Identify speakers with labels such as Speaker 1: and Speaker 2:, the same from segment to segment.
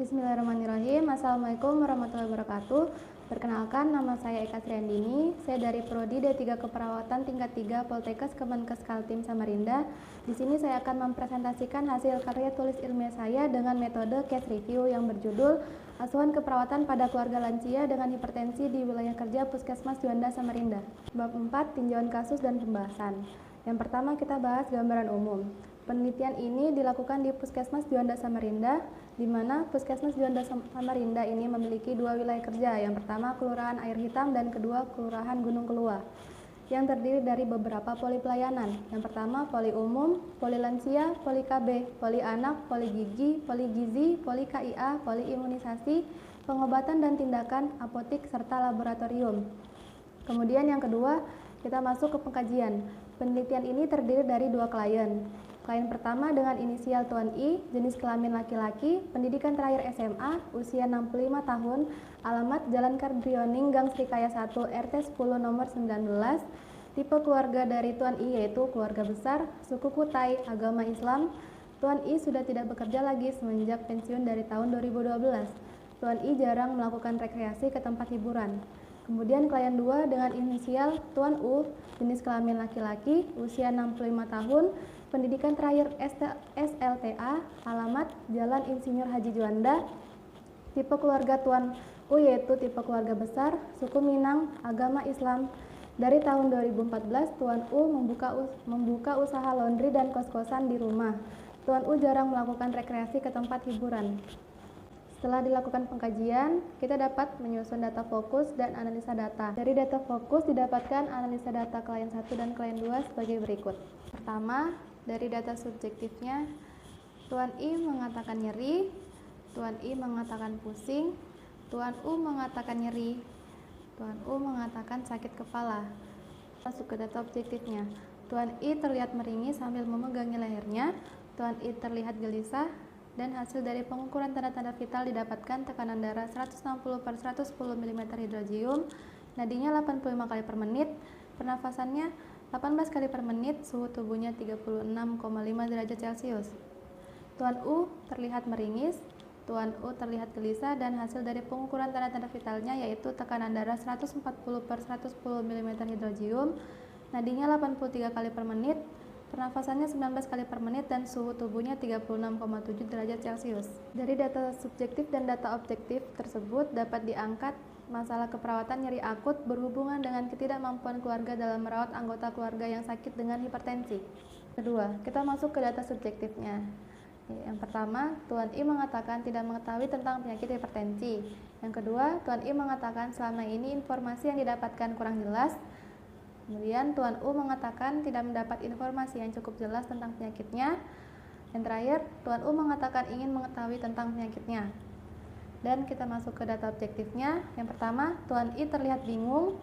Speaker 1: Bismillahirrahmanirrahim. Assalamualaikum warahmatullahi wabarakatuh. Perkenalkan, nama saya Eka Sriandini. Saya dari Prodi D3 Keperawatan tingkat 3 Poltekkes Kemenkes Kaltim Samarinda. Di sini saya akan mempresentasikan hasil karya tulis ilmiah saya dengan metode case review yang berjudul Asuhan Keperawatan pada Keluarga Lansia dengan Hipertensi di Wilayah Kerja Puskesmas Juanda Samarinda. Bab 4, tinjauan kasus dan pembahasan. Yang pertama kita bahas gambaran umum. Penelitian ini dilakukan di Puskesmas Juanda Samarinda, di mana Puskesmas Juanda Samarinda ini memiliki dua wilayah kerja. Yang pertama Kelurahan Air Hitam dan kedua Kelurahan Gunung Kelua, yang terdiri dari beberapa poli pelayanan. Yang pertama poli umum, poli lansia, poli KB, poli anak, poli gigi, poli gizi, poli KIA, poli imunisasi, pengobatan dan tindakan, apotik, serta laboratorium. Kemudian yang kedua, kita masuk ke pengkajian. Penelitian ini terdiri dari dua klien. Klien pertama dengan inisial Tuan I, jenis kelamin laki-laki, pendidikan terakhir SMA, usia 65 tahun, alamat Jalan Kardrioning, Gang Srikaya 1, RT 10 nomor 19, tipe keluarga dari Tuan I yaitu keluarga besar, suku Kutai, agama Islam. Tuan I sudah tidak bekerja lagi semenjak pensiun dari tahun 2012. Tuan I jarang melakukan rekreasi ke tempat hiburan. Kemudian klien 2 dengan inisial Tuan U, jenis kelamin laki-laki, usia 65 tahun, pendidikan terakhir SLTA, alamat Jalan Insinyur Haji Juanda, tipe keluarga Tuan U yaitu tipe keluarga besar, suku Minang, agama Islam. Dari tahun 2014, Tuan U membuka usaha laundry dan kos-kosan di rumah. Tuan U jarang melakukan rekreasi ke tempat hiburan. Setelah dilakukan pengkajian, kita dapat menyusun data fokus dan analisa data. Dari data fokus didapatkan analisa data klien 1 dan klien 2 sebagai berikut. Pertama, dari data subjektifnya, Tuan I mengatakan nyeri, Tuan I mengatakan pusing, Tuan U mengatakan nyeri, Tuan U mengatakan sakit kepala. Masuk ke data objektifnya, Tuan I terlihat meringis sambil memegangi lehernya, Tuan I terlihat gelisah, dan hasil dari pengukuran tanda-tanda vital didapatkan tekanan darah 160/110 mm hidrogium, nadinya 85 kali per menit, pernafasannya 18 kali per menit, suhu tubuhnya 36,5 derajat Celcius. Tuan U terlihat meringis, Tuan U terlihat gelisah, dan hasil dari pengukuran tanda-tanda vitalnya yaitu tekanan darah 140/110 mm hidrogium, nadinya 83 kali per menit, pernafasannya 19 kali per menit, dan suhu tubuhnya 36,7 derajat Celcius. Dari data subjektif dan data objektif tersebut dapat diangkat masalah keperawatan nyeri akut berhubungan dengan ketidakmampuan keluarga dalam merawat anggota keluarga yang sakit dengan hipertensi. Kedua, kita masuk ke data subjektifnya. Yang pertama, Tuan I mengatakan tidak mengetahui tentang penyakit hipertensi. Yang kedua, Tuan I mengatakan selama ini informasi yang didapatkan kurang jelas. Kemudian Tuan U mengatakan tidak mendapat informasi yang cukup jelas tentang penyakitnya. Yang terakhir, Tuan U mengatakan ingin mengetahui tentang penyakitnya. Dan kita masuk ke data objektifnya. Yang pertama, Tuan I terlihat bingung.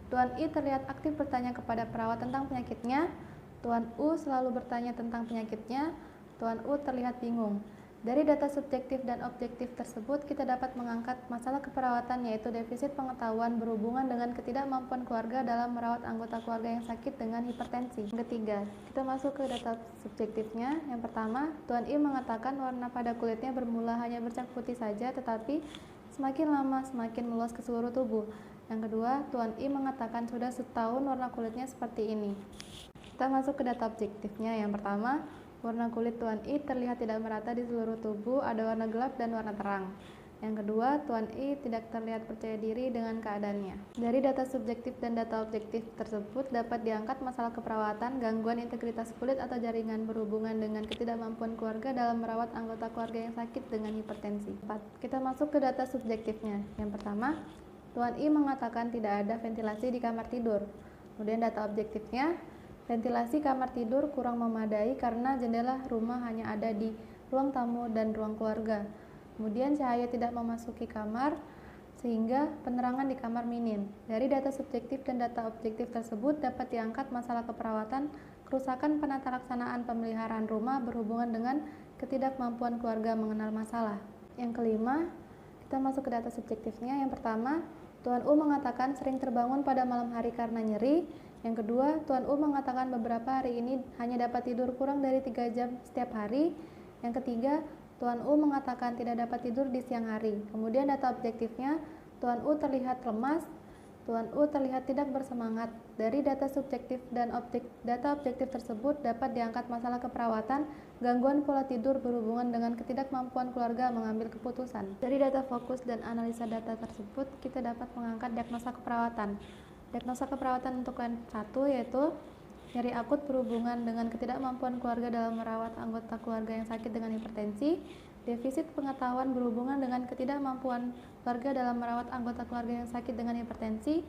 Speaker 1: Tuan I terlihat aktif bertanya kepada perawat tentang penyakitnya. Tuan U selalu bertanya tentang penyakitnya. Tuan U terlihat bingung. Dari data subjektif dan objektif tersebut, kita dapat mengangkat masalah keperawatan yaitu defisit pengetahuan berhubungan dengan ketidakmampuan keluarga dalam merawat anggota keluarga yang sakit dengan hipertensi. Yang ketiga, kita masuk ke data subjektifnya. Yang pertama, Tuan I mengatakan warna pada kulitnya bermula hanya bercak putih saja, tetapi semakin lama semakin meluas ke seluruh tubuh. Yang kedua, Tuan I mengatakan sudah setahun warna kulitnya seperti ini. Kita masuk ke data objektifnya. Yang pertama, warna kulit Tuan I terlihat tidak merata di seluruh tubuh, ada warna gelap dan warna terang. Yang kedua, Tuan I tidak terlihat percaya diri dengan keadaannya. Dari data subjektif dan data objektif tersebut dapat diangkat masalah keperawatan, gangguan integritas kulit atau jaringan berhubungan dengan ketidakmampuan keluarga dalam merawat anggota keluarga yang sakit dengan hipertensi. 4. Kita masuk ke data subjektifnya. Yang pertama, Tuan I mengatakan tidak ada ventilasi di kamar tidur. Kemudian data objektifnya, ventilasi kamar tidur kurang memadai karena jendela rumah hanya ada di ruang tamu dan ruang keluarga. Kemudian cahaya tidak memasuki kamar sehingga penerangan di kamar minim. Dari data subjektif dan data objektif tersebut dapat diangkat masalah keperawatan, kerusakan penata laksanaan pemeliharaan rumah berhubungan dengan ketidakmampuan keluarga mengenal masalah. Yang kelima, kita masuk ke data subjektifnya. Yang pertama, Tuan U mengatakan sering terbangun pada malam hari karena nyeri. Yang kedua, Tuan U mengatakan beberapa hari ini hanya dapat tidur kurang dari 3 jam setiap hari. Yang ketiga, Tuan U mengatakan tidak dapat tidur di siang hari. Kemudian data objektifnya, Tuan U terlihat lemas, Tuan U terlihat tidak bersemangat. Dari data subjektif dan data objektif tersebut dapat diangkat masalah keperawatan, gangguan pola tidur berhubungan dengan ketidakmampuan keluarga mengambil keputusan. Dari data fokus dan analisa data tersebut, kita dapat mengangkat diagnosa keperawatan. Diagnosa keperawatan untuk klien 1 yaitu nyeri akut berhubungan dengan ketidakmampuan keluarga dalam merawat anggota keluarga yang sakit dengan hipertensi. Defisit pengetahuan berhubungan dengan ketidakmampuan keluarga dalam merawat anggota keluarga yang sakit dengan hipertensi.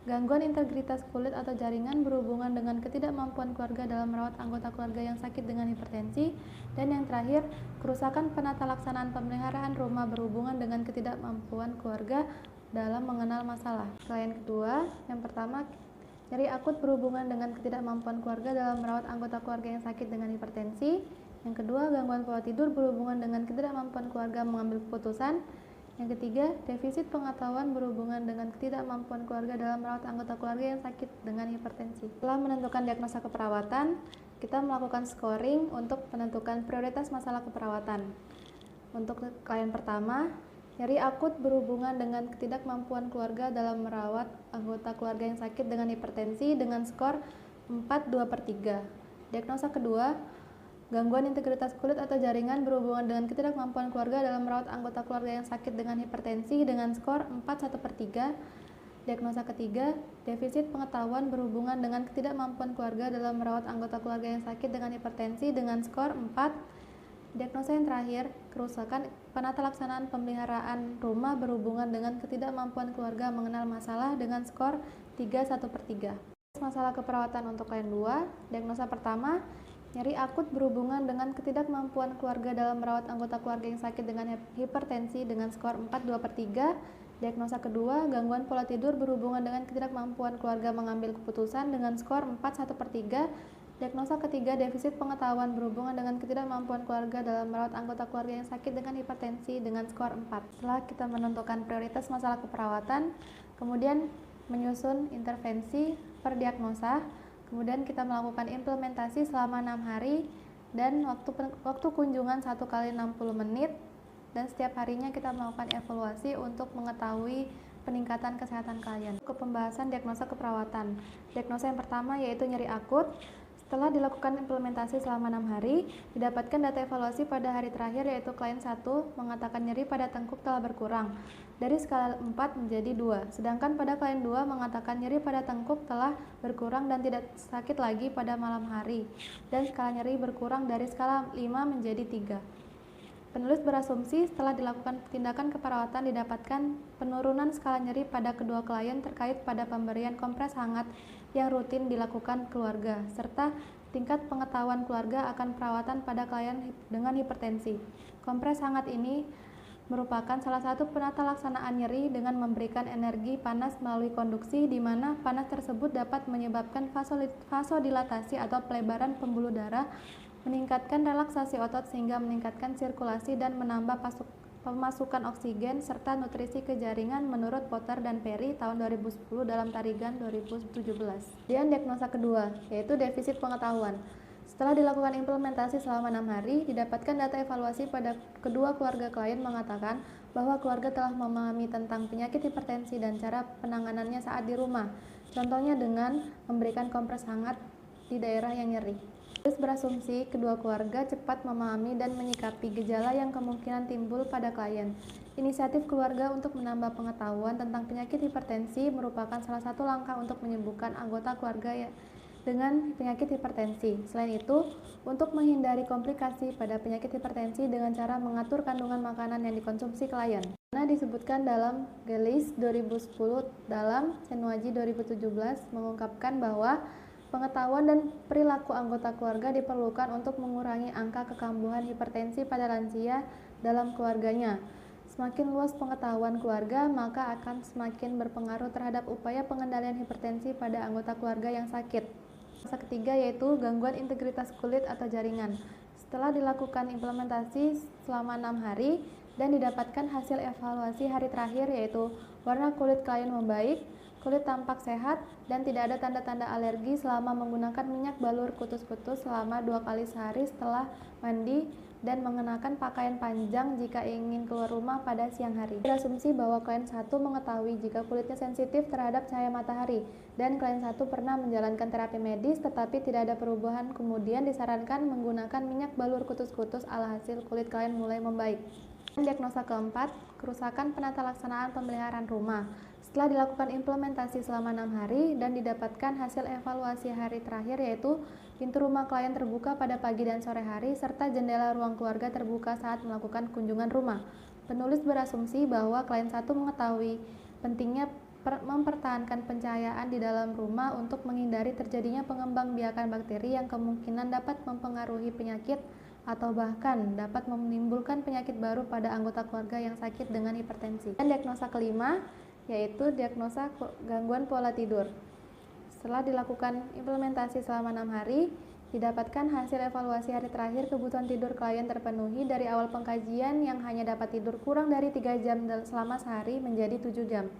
Speaker 1: Gangguan integritas kulit atau jaringan berhubungan dengan ketidakmampuan keluarga dalam merawat anggota keluarga yang sakit dengan hipertensi. Dan yang terakhir, kerusakan penata laksanaan pemeliharaan rumah berhubungan dengan ketidakmampuan keluarga dalam mengenal masalah. Klien kedua, yang pertama, nyeri akut berhubungan dengan ketidakmampuan keluarga dalam merawat anggota keluarga yang sakit dengan hipertensi. Yang kedua, gangguan pola tidur berhubungan dengan ketidakmampuan keluarga mengambil keputusan. Yang ketiga, defisit pengetahuan berhubungan dengan ketidakmampuan keluarga dalam merawat anggota keluarga yang sakit dengan hipertensi. Setelah menentukan diagnosa keperawatan, kita melakukan scoring untuk menentukan prioritas masalah keperawatan. Untuk klien pertama, nyeri akut berhubungan dengan ketidakmampuan keluarga dalam merawat anggota keluarga yang sakit dengan hipertensi dengan skor 4/2/3. Diagnosa kedua, gangguan integritas kulit atau jaringan berhubungan dengan ketidakmampuan keluarga dalam merawat anggota keluarga yang sakit dengan hipertensi dengan skor 4/1/3. Diagnosa ketiga, defisit pengetahuan berhubungan dengan ketidakmampuan keluarga dalam merawat anggota keluarga yang sakit dengan hipertensi dengan skor 4. Diagnosa yang terakhir, kerusakan penata laksanaan pemeliharaan rumah berhubungan dengan ketidakmampuan keluarga mengenal masalah dengan skor 3/1/3. Masalah keperawatan untuk klien 2, diagnosa pertama, nyeri akut berhubungan dengan ketidakmampuan keluarga dalam merawat anggota keluarga yang sakit dengan hipertensi dengan skor 4/2/3. Diagnosa kedua, gangguan pola tidur berhubungan dengan ketidakmampuan keluarga mengambil keputusan dengan skor 4/1/3. Diagnosa ketiga, defisit pengetahuan berhubungan dengan ketidakmampuan keluarga dalam merawat anggota keluarga yang sakit dengan hipertensi dengan skor 4. Setelah kita menentukan prioritas masalah keperawatan, kemudian menyusun intervensi per diagnosa, kemudian kita melakukan implementasi selama 6 hari dan waktu kunjungan 1 kali 60 menit, dan setiap harinya kita melakukan evaluasi untuk mengetahui peningkatan kesehatan klien. Ke pembahasan diagnosa keperawatan. Diagnosa yang pertama yaitu nyeri akut. Setelah dilakukan implementasi selama 6 hari, didapatkan data evaluasi pada hari terakhir yaitu klien 1 mengatakan nyeri pada tengkuk telah berkurang dari skala 4 menjadi 2, sedangkan pada klien 2 mengatakan nyeri pada tengkuk telah berkurang dan tidak sakit lagi pada malam hari, dan skala nyeri berkurang dari skala 5 menjadi 3. Penulis berasumsi setelah dilakukan tindakan keperawatan didapatkan penurunan skala nyeri pada kedua klien terkait pada pemberian kompres hangat yang rutin dilakukan keluarga, serta tingkat pengetahuan keluarga akan perawatan pada klien dengan hipertensi. Kompres hangat ini merupakan salah satu penata laksanaan nyeri dengan memberikan energi panas melalui konduksi, di mana panas tersebut dapat menyebabkan vasodilatasi atau pelebaran pembuluh darah, meningkatkan relaksasi otot sehingga meningkatkan sirkulasi dan menambah pemasukan oksigen serta nutrisi ke jaringan menurut Potter dan Perry tahun 2010 dalam Tarigan 2017. Dan diagnosa kedua yaitu defisit pengetahuan. Setelah dilakukan implementasi selama 6 hari, didapatkan data evaluasi pada kedua keluarga klien mengatakan bahwa keluarga telah memahami tentang penyakit hipertensi dan cara penanganannya saat di rumah. Contohnya dengan memberikan kompres hangat di daerah yang nyeri. Terus berasumsi kedua keluarga cepat memahami dan menyikapi gejala yang kemungkinan timbul pada klien. Inisiatif keluarga untuk menambah pengetahuan tentang penyakit hipertensi merupakan salah satu langkah untuk menyembuhkan anggota keluarga dengan penyakit hipertensi. Selain itu, untuk menghindari komplikasi pada penyakit hipertensi dengan cara mengatur kandungan makanan yang dikonsumsi klien. Nah, disebutkan dalam Gelis 2010 dalam Senwaji 2017 mengungkapkan bahwa pengetahuan dan perilaku anggota keluarga diperlukan untuk mengurangi angka kekambuhan hipertensi pada lansia dalam keluarganya. Semakin luas pengetahuan keluarga, maka akan semakin berpengaruh terhadap upaya pengendalian hipertensi pada anggota keluarga yang sakit. Masa ketiga yaitu gangguan integritas kulit atau jaringan. Setelah dilakukan implementasi selama 6 hari dan didapatkan hasil evaluasi hari terakhir yaitu warna kulit klien membaik, kulit tampak sehat, dan tidak ada tanda-tanda alergi selama menggunakan minyak balur kutus-kutus selama 2 kali sehari setelah mandi, dan mengenakan pakaian panjang jika ingin keluar rumah pada siang hari. Berasumsi bahwa klien 1 mengetahui jika kulitnya sensitif terhadap cahaya matahari dan klien 1 pernah menjalankan terapi medis tetapi tidak ada perubahan, kemudian disarankan menggunakan minyak balur kutus-kutus, alhasil kulit klien mulai membaik. Diagnosa keempat, kerusakan penata laksanaan pemeliharaan rumah. Setelah dilakukan implementasi selama 6 hari dan didapatkan hasil evaluasi hari terakhir, yaitu pintu rumah klien terbuka pada pagi dan sore hari serta jendela ruang keluarga terbuka saat melakukan kunjungan rumah. Penulis berasumsi bahwa klien 1 mengetahui pentingnya mempertahankan pencahayaan di dalam rumah untuk menghindari terjadinya pengembangbiakan bakteri yang kemungkinan dapat mempengaruhi penyakit atau bahkan dapat menimbulkan penyakit baru pada anggota keluarga yang sakit dengan hipertensi. Dan diagnosa kelima, yaitu diagnosa gangguan pola tidur. Setelah dilakukan implementasi selama 6 hari, didapatkan hasil evaluasi hari terakhir kebutuhan tidur klien terpenuhi dari awal pengkajian yang hanya dapat tidur kurang dari 3 jam selama sehari menjadi 7 jam.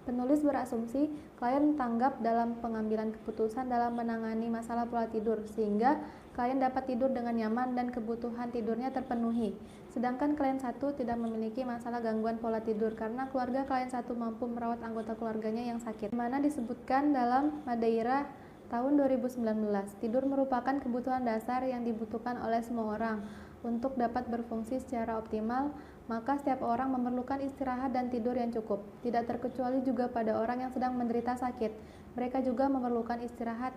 Speaker 1: Penulis berasumsi klien tanggap dalam pengambilan keputusan dalam menangani masalah pola tidur, sehingga klien dapat tidur dengan nyaman dan kebutuhan tidurnya terpenuhi. Sedangkan klien 1 tidak memiliki masalah gangguan pola tidur karena keluarga klien 1 mampu merawat anggota keluarganya yang sakit. Di mana disebutkan dalam Madeira tahun 2019, tidur merupakan kebutuhan dasar yang dibutuhkan oleh semua orang untuk dapat berfungsi secara optimal, maka setiap orang memerlukan istirahat dan tidur yang cukup, tidak terkecuali juga pada orang yang sedang menderita sakit. Mereka juga memerlukan istirahat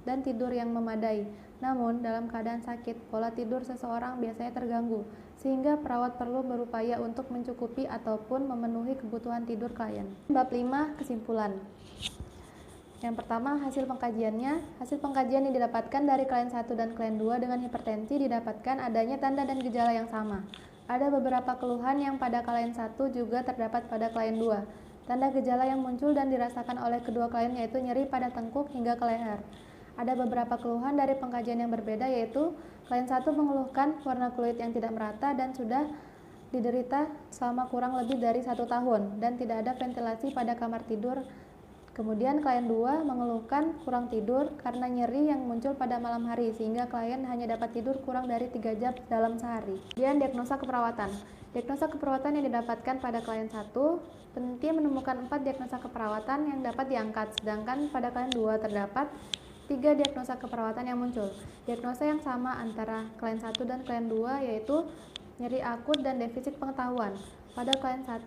Speaker 1: dan tidur yang memadai. Namun, dalam keadaan sakit, pola tidur seseorang biasanya terganggu, sehingga perawat perlu berupaya untuk mencukupi ataupun memenuhi kebutuhan tidur klien. Bab 5, kesimpulan. Yang pertama, hasil pengkajiannya. Hasil pengkajian yang didapatkan dari klien 1 dan klien 2 dengan hipertensi didapatkan adanya tanda dan gejala yang sama. Ada beberapa keluhan yang pada klien 1 juga terdapat pada klien 2. Tanda gejala yang muncul dan dirasakan oleh kedua klien yaitu nyeri pada tengkuk hingga ke leher. Ada beberapa keluhan dari pengkajian yang berbeda, yaitu klien 1 mengeluhkan warna kulit yang tidak merata dan sudah diderita selama kurang lebih dari 1 tahun dan tidak ada ventilasi pada kamar tidur. Kemudian klien 2 mengeluhkan kurang tidur karena nyeri yang muncul pada malam hari sehingga klien hanya dapat tidur kurang dari 3 jam dalam sehari. Kemudian diagnosa keperawatan. Diagnosa keperawatan yang didapatkan pada klien 1, peneliti menemukan 4 diagnosa keperawatan yang dapat diangkat, sedangkan pada klien 2 terdapat 3 diagnosa keperawatan yang muncul. Diagnosa yang sama antara klien 1 dan klien 2 yaitu nyeri akut dan defisit pengetahuan. Pada klien 1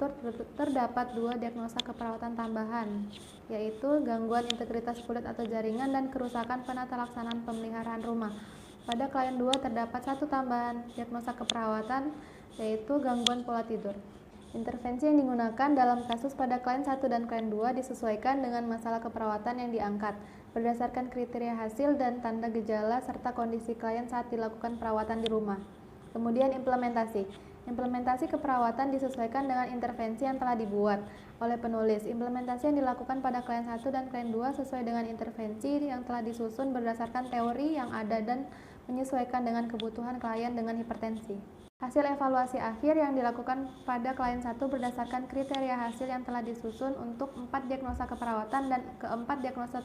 Speaker 1: terdapat 2 diagnosa keperawatan tambahan, yaitu gangguan integritas kulit atau jaringan dan kerusakan penata laksanaan pemeliharaan rumah. Pada klien 2 terdapat 1 tambahan diagnosa keperawatan, yaitu gangguan pola tidur. Intervensi yang digunakan dalam kasus pada klien 1 dan klien 2 disesuaikan dengan masalah keperawatan yang diangkat, berdasarkan kriteria hasil dan tanda gejala serta kondisi klien saat dilakukan perawatan di rumah. Kemudian implementasi. Implementasi keperawatan disesuaikan dengan intervensi yang telah dibuat oleh penulis. Implementasi yang dilakukan pada klien 1 dan klien 2 sesuai dengan intervensi yang telah disusun berdasarkan teori yang ada dan menyesuaikan dengan kebutuhan klien dengan hipertensi. Hasil evaluasi akhir yang dilakukan pada klien 1 berdasarkan kriteria hasil yang telah disusun untuk 4 diagnosa keperawatan dan keempat diagnosa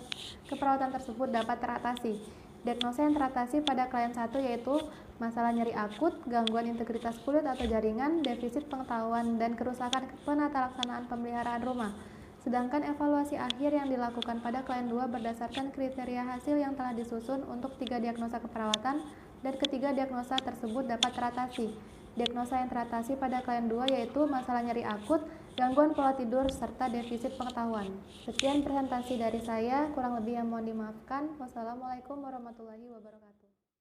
Speaker 1: keperawatan tersebut dapat teratasi. Diagnosa yang teratasi pada klien 1 yaitu masalah nyeri akut, gangguan integritas kulit atau jaringan, defisit pengetahuan, dan kerusakan penata laksanaan pemeliharaan rumah. Sedangkan evaluasi akhir yang dilakukan pada klien 2 berdasarkan kriteria hasil yang telah disusun untuk 3 diagnosa keperawatan dan ketiga diagnosa tersebut dapat teratasi. Diagnosa yang teratasi pada klien 2 yaitu masalah nyeri akut, gangguan pola tidur, serta defisit pengetahuan. Sekian presentasi dari saya, kurang lebih yang mohon dimaafkan. Wassalamualaikum warahmatullahi wabarakatuh.